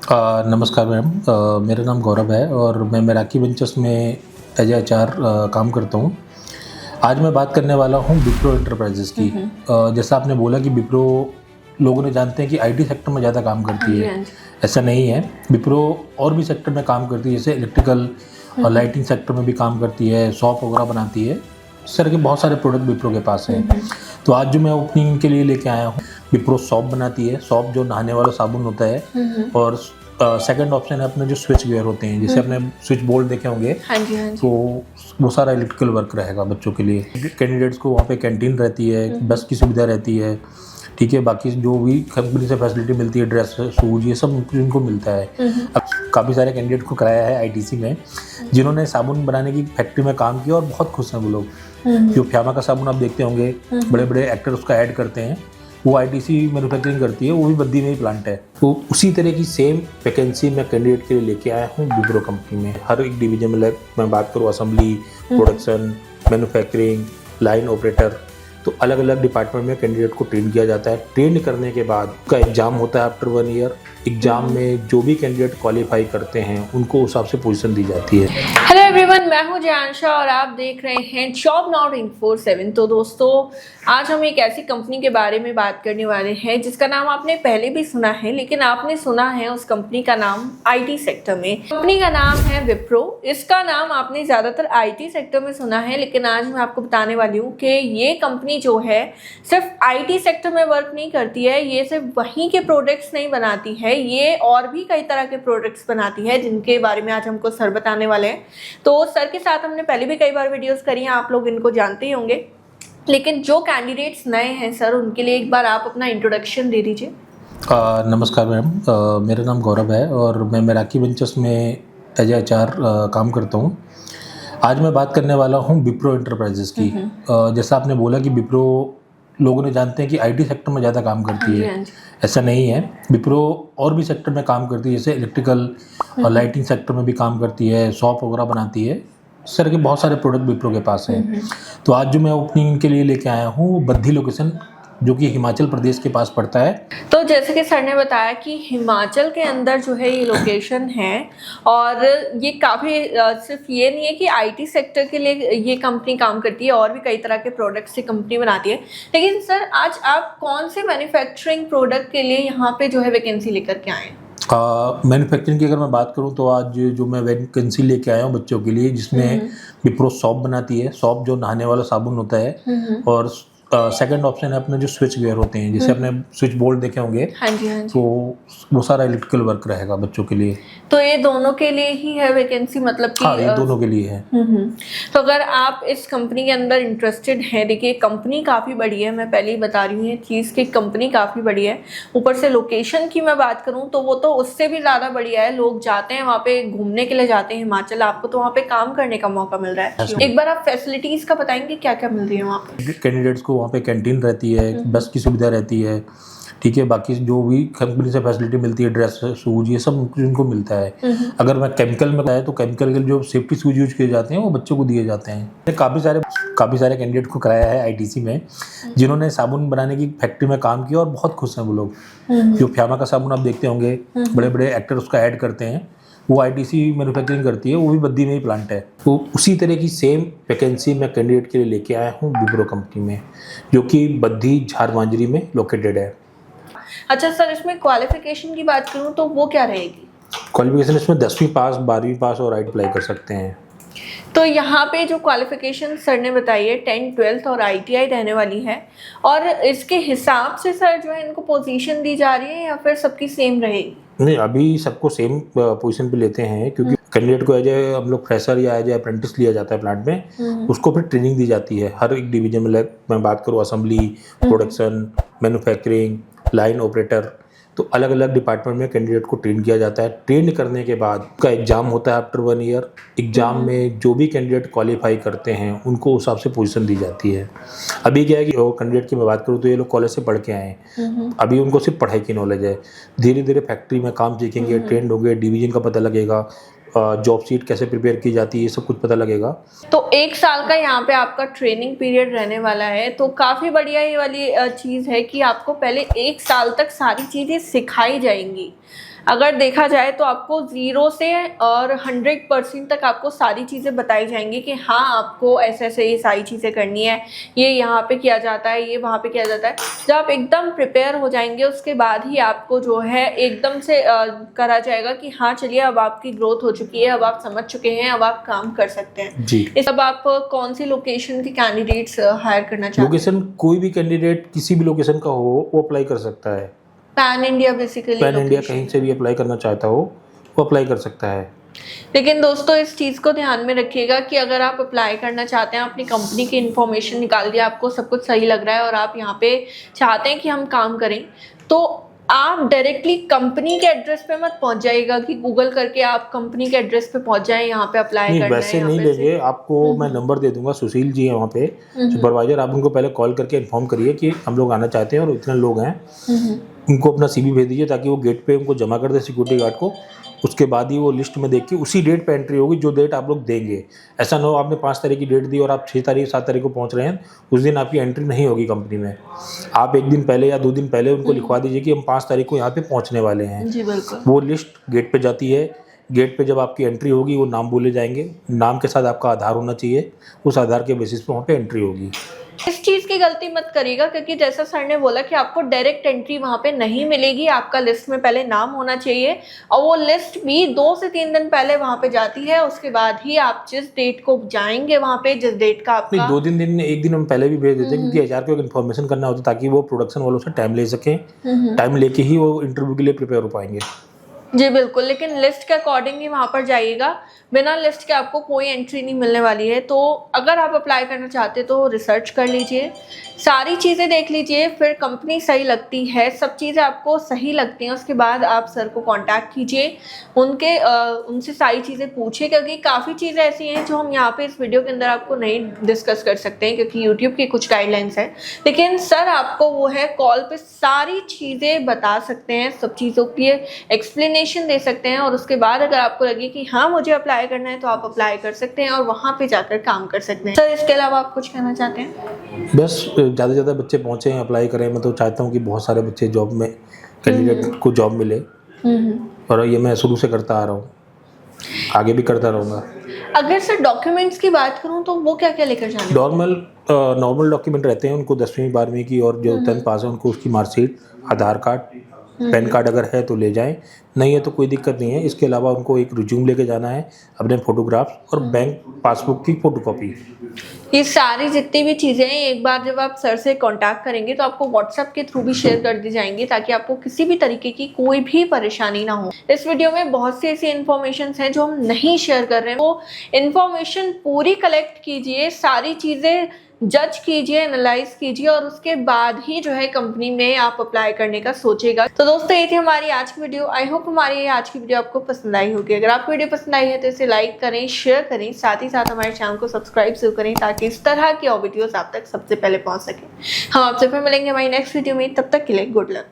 नमस्कार मैम। मेरा नाम गौरव है और मैं मेराकी वेंचर्स में एज एचआर काम करता हूँ। आज मैं बात करने वाला हूँ विप्रो एंटरप्राइजेज़ की। जैसा आपने बोला कि विप्रो लोगों ने जानते हैं कि आईटी सेक्टर में ज़्यादा काम करती है। ऐसा नहीं है, विप्रो और भी सेक्टर में काम करती है, जैसे इलेक्ट्रिकल और लाइटिंग सेक्टर में भी काम करती है, सॉप वगैरह बनाती है। इस तरह के बहुत सारे प्रोडक्ट विप्रो के पास हैं। तो आज जो मैं ओपनिंग के लिए लेके आया हूँ, विप्रो सॉप बनाती है। सॉप जो नहाने वाला साबुन होता है, और सेकंड ऑप्शन है अपने जो स्विच गियर होते हैं, जैसे अपने स्विच बोर्ड देखे होंगे। हाँ जी, हाँ जी। तो वो सारा इलेक्ट्रिकल वर्क रहेगा बच्चों के लिए। कैंडिडेट्स को वहाँ पे कैंटीन रहती है, बस की सुविधा रहती है, ठीक है। बाकी जो भी कंपनी से फैसिलिटी मिलती है, ड्रेस, शूज, ये सब उनको मिलता है। अब काफ़ी सारे कैंडिडेट को कराया है आईटीसी में, जिन्होंने साबुन बनाने की फैक्ट्री में काम किया और बहुत खुश हैं वो लोग। जो फ्यामा का साबुन आप देखते होंगे, बड़े बड़े एक्टर उसका ऐड करते हैं, वो आईटीसी मैन्युफैक्चरिंग करती है, वो भी बद्दी में ही प्लांट है। तो उसी तरह की सेम वैकेंसी मैं कैंडिडेट के लिए लेके आया हूँ विप्रो कंपनी में। हर एक डिवीजन में मैं बात करूँ, assembly, production, manufacturing, line operator, तो अलग अलग डिपार्टमेंट में कैंडिडेट को ट्रेन किया जाता है। ट्रेन करने के बाद उसका एग्जाम होता है आफ्टर 1 ईयर। एग्जाम में जो भी कैंडिडेट क्वालिफाई करते हैं उनको उस हिसाब से पोजीशन दी जाती है। हेलो एवरीवन, मैं हूं जानशा और आप देख रहे हैं जॉब नाउ 24/7। तो दोस्तों, आज हम एक ऐसी कंपनी के बारे में बात करने वाले हैं जिसका नाम आपने पहले भी सुना है, लेकिन आपने सुना है उस कंपनी का नाम आईटी सेक्टर में। कंपनी का नाम है विप्रो। इसका नाम आपने ज़्यादातर आईटी सेक्टर में सुना है, लेकिन आज मैं आपको बताने वाली हूँ कि ये कंपनी जो है सिर्फ आईटी सेक्टर में वर्क नहीं करती है। ये सिर्फ वहीं के प्रोडक्ट्स नहीं बनाती है, ये और भी कई तरह के प्रोडक्ट्स बनाती है, जिनके बारे में आज हमको सर बताने वाले हैं। तो सर के साथ हमने पहले भी कई बार वीडियोस करी हैं, आप लोग इनको जानते ही होंगे, लेकिन जो कैंडिडेट्स नए हैं सर, उनके लिए एक बार आप अपना इंट्रोडक्शन दे दीजिए। नमस्कार मैम। मेरा नाम गौरव है और मैं मेराकी वेंचर्स में एज एचआर काम करता हूँ। आज मैं बात करने वाला हूँ विप्रो एंटरप्राइजेज़ की। जैसा आपने बोला कि विप्रो लोगों ने जानते हैं कि आईटी सेक्टर में ज़्यादा काम करती है। ऐसा नहीं है, विप्रो और भी सेक्टर में काम करती है, जैसे इलेक्ट्रिकल और लाइटिंग सेक्टर में भी काम करती है, सॉप वगैरह बनाती है। इस तरह के बहुत सारे प्रोडक्ट विप्रो के पास हैं। तो आज जो मैं ओपनिंग के लिए लेके आया हूँ, वो बद्दी लोकेशन, जो कि हिमाचल प्रदेश के पास पड़ता है। तो जैसे कि सर ने बताया कि हिमाचल के अंदर जो है ये लोकेशन है, और ये काफ़ी सिर्फ ये नहीं है कि आईटी सेक्टर के लिए ये कंपनी काम करती है, और भी कई तरह के प्रोडक्ट्स की कंपनी बनाती है। लेकिन सर, आज आप कौन से मैन्युफैक्चरिंग प्रोडक्ट के लिए यहाँ पे जो है वैकेंसी लेकर के आए हैं? मैन्युफैक्चरिंग की अगर मैं बात करूं तो आज जो मैं वैकेंसी लेके आया हूं बच्चों के लिए, जिसमें विप्रो सॉप बनाती है। सॉप जो नहाने वाला साबुन होता है, और सेकंड ऑप्शन है अपने जो स्विच गियर होते हैं, जैसे अपने स्विच बोर्ड देखे होंगे। हाँ जी, हाँ जी। तो वो सारा इलेक्ट्रिकल वर्क रहेगा बच्चों के लिए। तो ये दोनों के लिए ही है वैकेंसी, मतलब कि हाँ, ये दोनों के लिए है। तो अगर आप इस कंपनी के अंदर इंटरेस्टेड हैं, देखिए कंपनी काफ़ी बड़ी है, मैं पहले ही बता रही हूँ ये चीज़ कि कंपनी काफ़ी बड़ी है। ऊपर से लोकेशन की मैं बात करूँ तो वो तो उससे भी ज़्यादा बढ़िया है। लोग जाते हैं वहाँ पे घूमने के लिए, जाते हैं हिमाचल, आपको तो वहाँ पे काम करने का मौका मिल रहा है। एक बार आप फैसिलिटीज़ का बताएंगे क्या क्या मिल रही है वहाँ पे? कैंडिडेट्स को वहाँ पे कैंटीन रहती है, बस की सुविधा रहती है, ठीक है। बाकी जो भी कंपनी से फैसिलिटी मिलती है, ड्रेस, शूज, ये सब उनको मिलता है। अगर मैं केमिकल में बताया तो केमिकल के जो सेफ्टी शूज यूज किए जाते हैं वो बच्चों को दिए जाते हैं। काफ़ी सारे कैंडिडेट को कराया है आईटीसी में, जिन्होंने साबुन बनाने की फैक्ट्री में काम किया और बहुत खुश हैं वो लोग। जो फ्यामा का साबुन आप देखते होंगे, बड़े बड़े एक्टर उसका ऐड करते हैं, वो आईटीसी मैन्युफैक्चरिंग करती है, वो भी बद्दी में ही प्लांट है। तो उसी तरह की सेम वैकेंसी मैं कैंडिडेट के लिए लेके आया हूँ विप्रो कंपनी में, जो कि बद्दी झारवांजरी में लोकेटेड है। अच्छा सर, इसमें क्वालिफिकेशन की बात करूँ तो वो क्या रहेगी? क्वालिफिकेशन इसमें 10वीं पास, 12वीं पास और आईटी अप्लाई कर सकते हैं। तो यहाँ पे जो क्वालिफिकेशन सर ने बताई है 10th 12th और आईटीआई रहने वाली है, और इसके हिसाब से सर जो है इनको पोजीशन दी जा रही है या फिर सबकी सेम रहेगी? नहीं, अभी सबको सेम पोजीशन पे लेते हैं, क्योंकि कैंडिडेट को एज ए हम लोग फ्रेशर या एज ए अप्रेंटिस लिया जाता है प्लांट में। उसको फिर ट्रेनिंग दी जाती है हर एक डिवीजन में। मैं बात करूँ, assembly, production, manufacturing, line operator, तो अलग अलग डिपार्टमेंट में कैंडिडेट को ट्रेन किया जाता है। ट्रेन करने के बाद उसका एग्जाम होता है आफ्टर 1 ईयर। एग्जाम में जो भी कैंडिडेट क्वालिफाई करते हैं उनको उस हिसाब से पोजीशन दी जाती है। अभी क्या है कि कैंडिडेट की मैं बात करूँ तो ये लोग कॉलेज से पढ़ के आए हैं, अभी उनको सिर्फ पढ़ाई की नॉलेज है। धीरे धीरे फैक्ट्री में काम सीखेंगे, ट्रेंड होंगे, डिवीजन का पता लगेगा, जॉब सीट कैसे प्रिपेयर की जाती है, ये सब कुछ पता लगेगा। तो 1 साल का यहाँ पे आपका ट्रेनिंग पीरियड रहने वाला है, तो काफ़ी बढ़िया ये वाली चीज़ है कि आपको पहले 1 साल तक सारी चीज़ें सिखाई जाएंगी। अगर देखा जाए तो आपको 0 से और 100% तक आपको सारी चीज़ें बताई जाएंगी कि हाँ आपको ऐसे ऐसे ये सारी चीज़ें करनी है, ये यहाँ पे किया जाता है, ये वहाँ पे किया जाता है। जब आप एकदम प्रिपेयर हो जाएंगे उसके बाद ही आपको जो है एकदम से करा जाएगा कि हाँ चलिए अब आपकी ग्रोथ हो चुकी है, अब आप समझ चुके हैं, अब आप काम कर सकते हैं जी। इस अब आप कौन सी लोकेशन के कैंडिडेट्स हायर करना चाहते हैं? लोकेशन कोई भी कैंडिडेट किसी भी लोकेशन का हो वो अप्लाई कर सकता है। Pan India basically, pan India कहीं से भी अप्लाई करना चाहता हो वो अप्लाई कर सकता है। लेकिन दोस्तों इस चीज़ को ध्यान में रखिएगा कि अगर आप अप्लाई करना चाहते हैं, अपनी कंपनी की इन्फॉर्मेशन निकाल दिया, आपको सब कुछ सही लग रहा है और आप यहाँ पे चाहते हैं कि हम काम करें, तो आप डायरेक्टली कंपनी के एड्रेस पे मत पहुंच जाइएगा कि गूगल करके आप कंपनी के एड्रेस पे पहुंच जाएं, यहाँ पे अप्लाई करना है। वैसे नहीं लेंगे, आपको मैं नंबर दे दूंगा, सुशील जी हैं वहाँ पे सुपरवाइजर, आप उनको पहले कॉल करके इन्फॉर्म करिए कि हम लोग आना चाहते हैं और इतने लोग हैं, उनको अपना CV भेज दीजिए ताकि वो गेट पे उनको जमा कर दे सिक्योरिटी गार्ड को। उसके बाद ही वो लिस्ट में देख के उसी डेट पे एंट्री होगी जो डेट आप लोग देंगे। ऐसा ना हो आपने 5 तारीख की डेट दी और आप 6 तारीख 7 तारीख को पहुंच रहे हैं, उस दिन आपकी एंट्री नहीं होगी कंपनी में। आप 1 दिन पहले या 2 दिन पहले उनको लिखवा दीजिए कि हम 5 तारीख को यहाँ पे पहुँचने वाले हैं। जी बिल्कुल। वो लिस्ट गेट पे जाती है, गेट पे जब आपकी एंट्री होगी वो नाम बोले जाएंगे, नाम के साथ आपका आधार होना चाहिए, उस आधार के बेसिस पे वहाँ पे एंट्री होगी। इस चीज़ की गलती मत करिएगा क्योंकि जैसा सर ने बोला कि आपको डायरेक्ट एंट्री वहाँ पे नहीं मिलेगी, आपका लिस्ट में पहले नाम होना चाहिए और वो लिस्ट भी 2 से 3 दिन पहले वहाँ पे जाती है। उसके बाद ही आप जिस डेट को जाएंगे वहाँ पे, जिस डेट का आपका नहीं 2 दिन 1 दिन हम पहले भी भेज देते हैं क्योंकि HR को एक इन्फॉर्मेशन करना होता है ताकि वो प्रोडक्शन वालों से टाइम ले सकें, टाइम लेके ही वो इंटरव्यू के लिए प्रिपेयर हो पाएंगे। जी बिल्कुल, लेकिन लिस्ट के अकॉर्डिंग ही वहाँ पर जाइएगा, बिना लिस्ट के आपको कोई एंट्री नहीं मिलने वाली है। तो अगर आप अप्लाई करना चाहते तो रिसर्च कर लीजिए, सारी चीज़ें देख लीजिए, फिर कंपनी सही लगती है, सब चीज़ें आपको सही लगती हैं, उसके बाद आप सर को कांटेक्ट कीजिए, उनसे सारी चीज़ें पूछिए क्योंकि काफ़ी चीज़ें ऐसी हैं जो हम यहाँ पे इस वीडियो के अंदर आपको नहीं डिस्कस कर सकते हैं क्योंकि यूट्यूब की कुछ गाइडलाइंस हैं। लेकिन सर आपको वो है कॉल पे सारी चीज़ें बता सकते हैं, सब चीज़ों की एक्सप्लेनेशन दे सकते हैं और उसके बाद अगर आपको लगे कि हाँ मुझे अप्लाई करना है तो आप अप्लाई कर सकते हैं और वहाँ पे जाकर काम कर सकते हैं। सर इसके अलावा आप कुछ कहना चाहते हैं? बस ज़्यादा से ज़्यादा बच्चे पहुँचे हैं, अप्लाई करें। मैं तो चाहता हूँ कि बहुत सारे बच्चे जॉब में, कैंडिडेट को जॉब मिले और ये मैं शुरू से करता आ रहा हूँ, आगे भी करता रहूँगा। अगर सर डॉक्यूमेंट्स की बात करूँ तो वो क्या क्या लेकर जाने? नॉर्मल डॉक्यूमेंट रहते हैं उनको, 10वीं 12वीं की और जो 10th पास है उनको उसकी मार्कशीट, आधार कार्ड, पैन कार्ड अगर है तो ले जाएं, नहीं है तो कोई दिक्कत नहीं है। इसके अलावा उनको एक रिज्यूम लेके जाना है, अपने फोटोग्राफ्स और बैंक पासबुक की फोटोकॉपी। ये सारी जितनी भी चीज़ें हैं एक बार जब आप सर से कांटेक्ट करेंगे तो आपको व्हाट्सएप के थ्रू भी शेयर कर दी जाएंगी ताकि आपको किसी भी तरीके की कोई भी परेशानी ना हो। इस वीडियो में बहुत सी ऐसी इन्फॉर्मेशन हैं जो हम नहीं शेयर कर रहे हैं, वो इन्फॉर्मेशन पूरी कलेक्ट कीजिए, सारी चीज़ें जज कीजिए, एनालाइज कीजिए और उसके बाद ही जो है कंपनी में आप अप्लाई करने का सोचेगा। तो दोस्तों ये थी हमारी आज की वीडियो। आई होप हमारी आज की वीडियो आपको पसंद आई होगी। अगर आपको वीडियो पसंद आई है तो इसे लाइक करें, शेयर करें, साथ ही साथ हमारे चैनल को सब्सक्राइब जरूर करें ताकि इस तरह की और वीडियोस आप तक सबसे पहले पहुंच सके। हम आपसे फिर मिलेंगे हमारी नेक्स्ट वीडियो में, तब तक के लिए गुड लक।